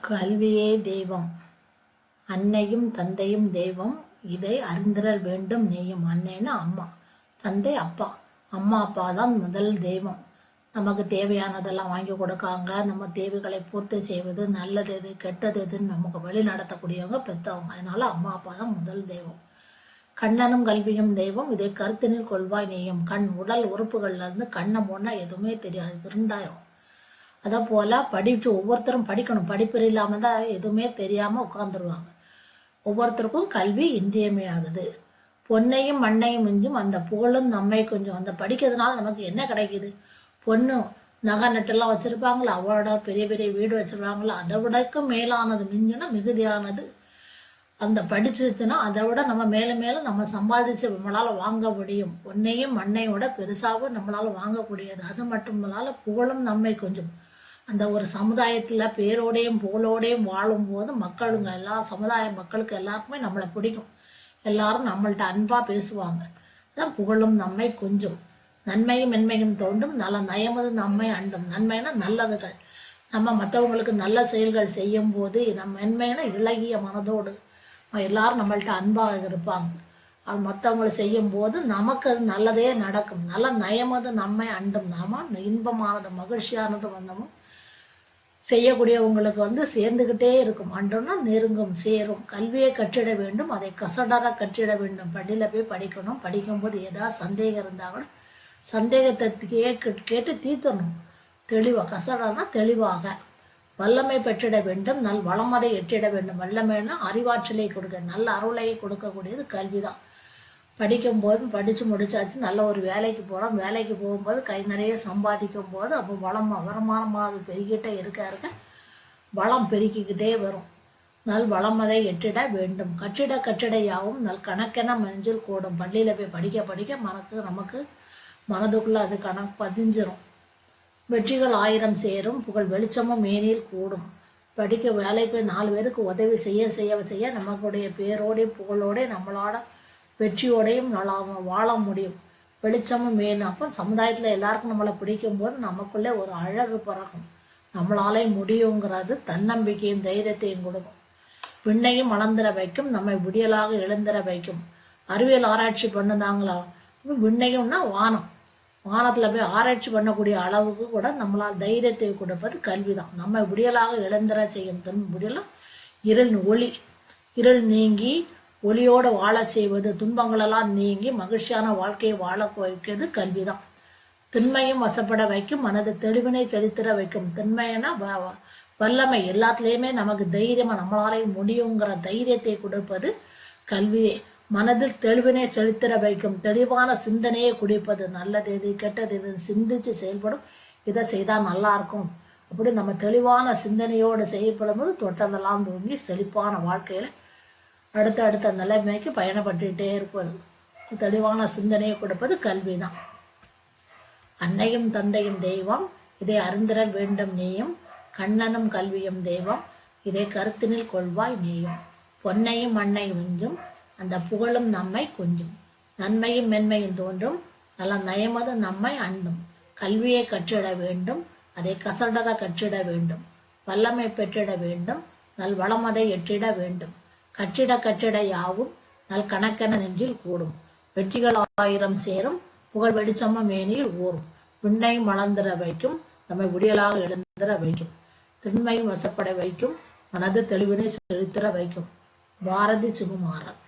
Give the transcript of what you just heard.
கல்வியே தெய்வம். அன்னையும் தந்தையும் தெய்வம். இதை அறிந்திடல் வேண்டும் நீயும். அன்னைன்னா அம்மா, தந்தை அப்பா. அம்மா அப்பா தான் முதல் தெய்வம். நமக்கு தேவையானதெல்லாம் வாங்கி கொடுக்காங்க. நம்ம தேவைகளை பூர்த்தி செய்வது, நல்லது எது கெட்டது எதுன்னு நமக்கு வழி நடத்தக்கூடியவங்க பெற்றவங்க. அதனால அம்மா அப்பா தான் முதல் தெய்வம். கண்ணனும் கல்வியும் தெய்வம். இதை கருத்தினில் கொள்வாய் நீயும். கண் உடல் உறுப்புகள்ல இருந்து கண்ணை மூடனா எதுவுமே தெரியாது, இருண்டாயிரும். அதை போல் படித்து ஒவ்வொருத்தரும் படிக்கணும். படிப்பு இல்லாமல் தான் எதுவுமே தெரியாமல் உட்காந்துருவாங்க. ஒவ்வொருத்தருக்கும் கல்வி இன்றியமையாதது. பொன்னையும் மண்ணையும் மிஞ்சும் அந்த புகழும் நம்மை கொஞ்சம். அந்த படிக்கிறதுனால நமக்கு என்ன கிடைக்குது? பொண்ணு நகை நட்டெல்லாம் வச்சுருப்பாங்களா, அவளோட பெரிய பெரிய வீடு வச்சுருப்பாங்களா, அதை விடக்கும் மேலானது மிஞ்சுனா மிகுதியானது. அந்த படிச்சிருச்சுன்னா அதை விட நம்ம மேலே மேலே நம்ம சம்பாதிச்சு நம்மளால் வாங்க முடியும். பொன்னையும் மண்ணையும் விட பெருசாகவும் நம்மளால் வாங்கக்கூடியது. அது மட்டும் இல்லாமல் புகழும் நம்மை கொஞ்சம். அந்த ஒரு சமுதாயத்தில் பேரோடையும் புகழோடையும் வாழும்போது மக்களுங்க சமுதாய மக்களுக்கு எல்லாருக்குமே நம்மளை பிடிக்கும். எல்லாரும் நம்மள்ட்ட அன்பாக பேசுவாங்க. அதான் புகழும் நம்மை கொஞ்சம். நன்மையும் மென்மையும் தோன்றும் நல்ல நயமது நம்மை அண்டும். நன்மைனா நல்லதுகள். நம்ம மற்றவங்களுக்கு நல்ல செயல்கள் செய்யும் போது நம்ம மென்மையான இளகிய மனதோடு எல்லாரும் நம்மள்ட்ட அன்பாக இருப்பாங்க. அது மற்றவங்களை செய்யும் போது நமக்கு அது நல்லதே நடக்கும். நல்ல நயமது நம்மை அண்டும். நாம இன்பமானது மகிழ்ச்சியானது வந்தமும் செய்யக்கூடியவங்களுக்கு சேர்ந்துக்கிட்டே இருக்கும். அன்றோன்னா நெருங்கும் சேரும். கல்வியை கற்றிட வேண்டும், அதை கசடர கற்றிட வேண்டும். பள்ளியில் போய் படிக்கணும். படிக்கும்போது ஏதாவது சந்தேகம் இருந்தால் கூட சந்தேகத்தை கேட்டு தீர்த்தணும். தெளிவாக கசடனா தெளிவாக. வல்லமை பெற்றிட வேண்டும், நல் வளமதை எட்டிட வேண்டும். வல்லமைன்னா அறிவாற்றலை கொடுக்க, நல்ல அருளை கொடுக்கக்கூடியது கல்வி தான். படிக்கும்போது படித்து முடிச்சாச்சு, நல்ல ஒரு வேலைக்கு போகிறோம். வேலைக்கு போகும்போது கை நிறைய சம்பாதிக்கும் போது அப்போ வருமானமாக பெருகிட்டே இருக்க வளம் பெருக்கிக்கிட்டே வரும். நல் வளமதை எட்டிட வேண்டும். கட்டிட யாவும் நல் கணக்கென மஞ்சள் கூடும். பள்ளியில் போய் படிக்க படிக்க நமக்கு மனதுக்குள்ளே அது கணக்கு பதிஞ்சிரும். வெற்றிகள் 1000 சேரும், புகழ் வெளிச்சமும் மேனியில் கூடும். படிக்க வேலை போய் 4 பேருக்கு உதவி செய்ய நமக்குடைய பேரோடையும் புகழோடையும் நம்மளோட வெற்றியோடையும் நல்லா வாழ முடியும். வெளிச்சமும் மேலும். அப்போ சமுதாயத்தில் எல்லாருக்கும் நம்மளை பிடிக்கும் போது நமக்குள்ளே ஒரு அழகு பிறக்கும். நம்மளாலே முடியுங்கிறது தன்னம்பிக்கையும் தைரியத்தையும் கொடுக்கும். விண்ணையும் வளர்ந்துட வைக்கும், நம்மை விடியலாக எழுந்திர வைக்கும். அறிவியல் ஆராய்ச்சி பண்ணுதாங்களா? விண்ணையும்னா வானம். வானத்தில் போய் ஆராய்ச்சி பண்ணக்கூடிய அளவுக்கு கூட நம்மளால் தைரியத்தை கொடுப்பது கல்வி தான். நம்ம விடியலாக எழுந்திர செய்யும். விடியலாம் இருள் நீங்கி ஒளியோடு வாழ செய்வது, துன்பங்களெல்லாம் நீங்கி மகிழ்ச்சியான வாழ்க்கையை வாழ வைக்கிறது கல்வி தான். திண்மையும் வசப்பட வைக்கும், மனது தெளிவினை தெளித்திட வைக்கும். திண்மைனா வல்லமை. எல்லாத்துலேயுமே நமக்கு தைரியமாக நம்மளாலே முடியுங்கிற தைரியத்தை கொடுப்பது கல்வியே. மனதில் தெளிவினை செலுத்திட வைக்கும், தெளிவான சிந்தனையை குடிப்பது. நல்லது எது கெட்டது எது சிந்திச்சு செயல்படும். இதை செய்தால் நல்லா இருக்கும் அப்படி நம்ம தெளிவான சிந்தனையோடு செய்யப்படும் போது தொட்டதெல்லாம் தூங்கி செழிப்பான வாழ்க்கையில் அடுத்த நிலைமைக்கு பயணப்பட்டுக்கிட்டே இருப்பது. தெளிவான சிந்தனையை கொடுப்பது கல்வி தான். அன்னையும் தந்தையும் தெய்வம். இதை அறிந்திட வேண்டும் நீயும். கண்ணனும் கல்வியும் தெய்வம். இதை கருத்தினில் கொள்வாய் நீயும். பொன்னையும் மண்ணையும் மிஞ்சும், அந்த புகழும் நம்மை கொஞ்சம். நன்மையும் மென்மையும் தோன்றும், நல்ல நயமது நம்மை அண்டும். கல்வியை கற்றிட வேண்டும், அதை கசடர கற்றிட வேண்டும். வல்லமை பெற்றிட வேண்டும், நல் வளமதை எட்டிட வேண்டும். கற்றிட யாவும் நல் கணக்கென நெஞ்சில் கூடும். வெற்றிகள் 1000 சேரும், புகழ் வெளிச்சமும் மேனியில் ஊறும். விண்ணையும் வளர்ந்திட வைக்கும், நம்மை விடியலாக எழுந்திர வைக்கும். திண்மையும் வசப்பட வைக்கும், மனது தெளிவினை செலுத்திட வைக்கும். பாரதி சுகுமாரன்.